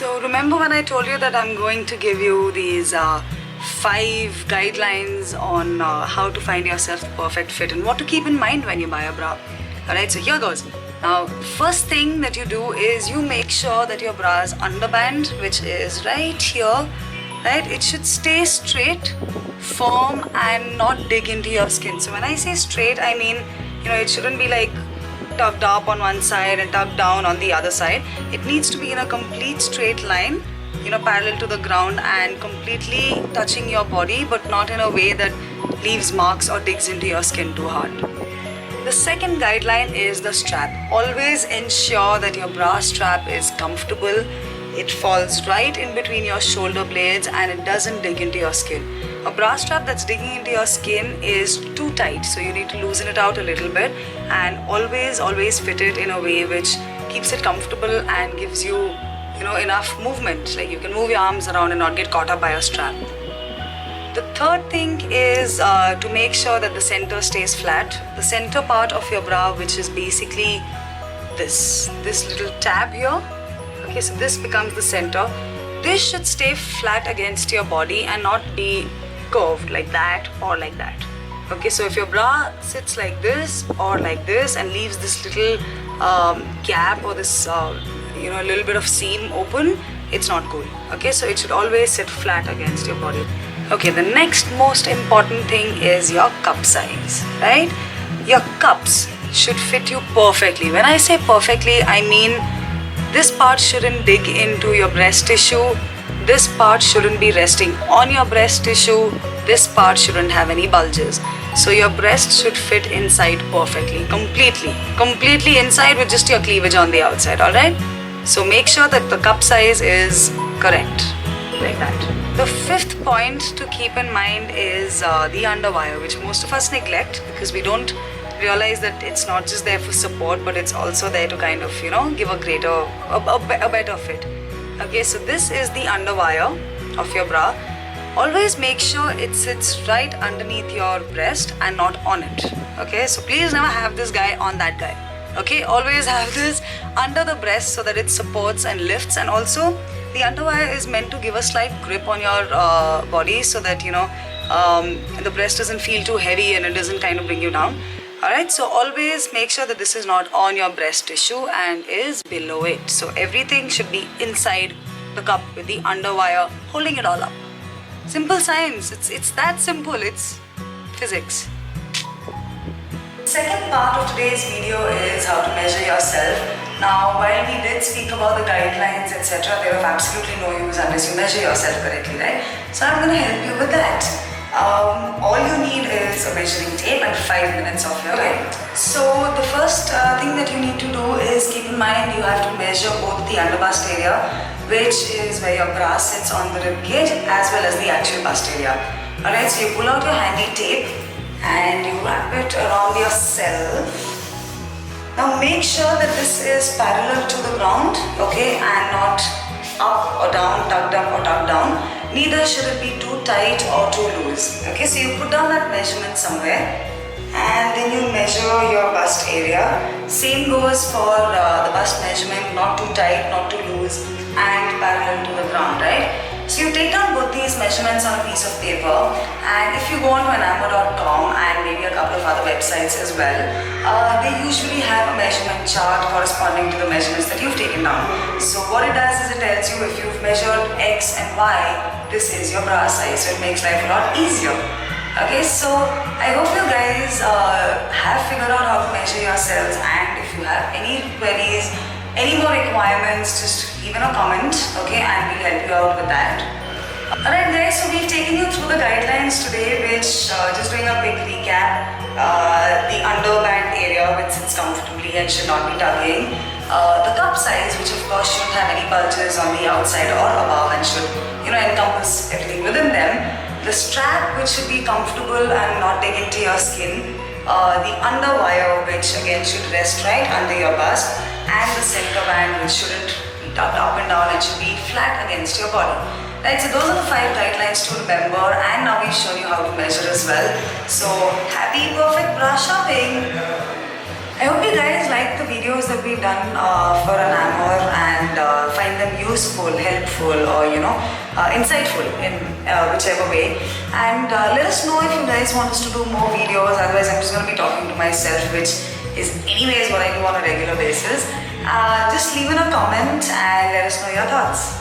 So remember when I told you that I'm going to give you these 5 guidelines on how to find yourself the perfect fit and what to keep in mind when you buy a bra. Alright, so here goes. Now, first thing that you do is you make sure that your bra's underband, which is right here, right, it should stay straight, firm and not dig into your skin. So when I say straight, I mean, it shouldn't be like tucked up on one side and tucked down on the other side. It needs to be in a complete straight line, parallel to the ground and completely touching your body, but not in a way that leaves marks or digs into your skin too hard. The second guideline is the strap. Always ensure that your bra strap is comfortable. It falls right in between your shoulder blades and it doesn't dig into your skin. A bra strap that's digging into your skin is too tight, so you need to loosen it out a little bit and always fit it in a way which keeps it comfortable and gives you, enough movement. Like you can move your arms around and not get caught up by a strap. The third thing is to make sure that the center stays flat. The center part of your bra, which is basically this little tab here. Okay, so this becomes the center. This should stay flat against your body and not be curved like that or like that. Okay, so if your bra sits like this or like this and leaves this little gap or this a little bit of seam open, it's not cool. Okay, so it should always sit flat against your body. Okay, the next most important thing is your cup size, right? Your cups should fit you perfectly. When I say perfectly, I mean this part shouldn't dig into your breast tissue. This part shouldn't be resting on your breast tissue. This part shouldn't have any bulges. So your breast should fit inside perfectly, completely inside with just your cleavage on the outside, alright? So make sure that the cup size is correct, like that. The fifth point to keep in mind is the underwire, which most of us neglect because we don't realize that it's not just there for support, but it's also there to kind of, give a better fit. Okay, so this is the underwire of your bra. Always make sure it sits right underneath your breast and not on it. Okay, so please never have this guy on that guy. Okay, always have this under the breast so that it supports and lifts, and also the underwire is meant to give a slight grip on your body so that the breast doesn't feel too heavy and it doesn't kind of bring you down. Alright, so always make sure that this is not on your breast tissue and is below it. So everything should be inside the cup with the underwire holding it all up. Simple science, it's that simple, it's physics. Second part of today's video is how to measure yourself. Now, while we did speak about the guidelines, etc., they're of absolutely no use unless you measure yourself correctly, right? So I'm going to help you with that. All you need is a measuring tape and 5 minutes of your life. So the first thing that you need to do is keep in mind you have to measure both the underbust area, which is where your bra sits on the rib cage, as well as the actual bust area. Alright, so you pull out your handy tape and you wrap it around yourself. Now make sure that this is parallel to the ground, okay, and not up or down, tucked up or tucked down. Neither should it be too tight or too loose. Okay, so you put down that measurement somewhere and then you measure your bust area. Same goes for the bust measurement, not too tight, not too loose and parallel to the ground, right? So you take down both these measurements on a piece of paper, and if you go on to enamor.com and maybe a couple of other websites as well, they usually have a measurement chart corresponding to the measurements that you've taken down. So what it does is it tells you if you've measured X and Y, this is your bra size, so it makes life a lot easier. Okay, so I hope you guys have figured out how to measure yourselves, and if you have any queries, any more requirements, just leave in a comment, okay, and we'll help you out with that. Alright guys, so we've taken you through the guidelines today, which, just doing a big recap, the underband area which sits comfortably and should not be tugging, the cup size, which of course shouldn't have any bulges on the outside or above and should, encompass everything within them, the strap, which should be comfortable and not dig into your skin, the underwire, which again should rest right under your bust, and the center band, which shouldn't be tucked up and down and should be flat against your body. Right, so those are the 5 guidelines to remember, and now we've shown you how to measure as well. So happy perfect bra shopping! I hope you guys like the videos that we've done for Enamor and find them useful. useful, helpful, or insightful in whichever way. And let us know if you guys want us to do more videos. Otherwise, I'm just going to be talking to myself, which is anyways what I do on a regular basis. Just leave in a comment and let us know your thoughts.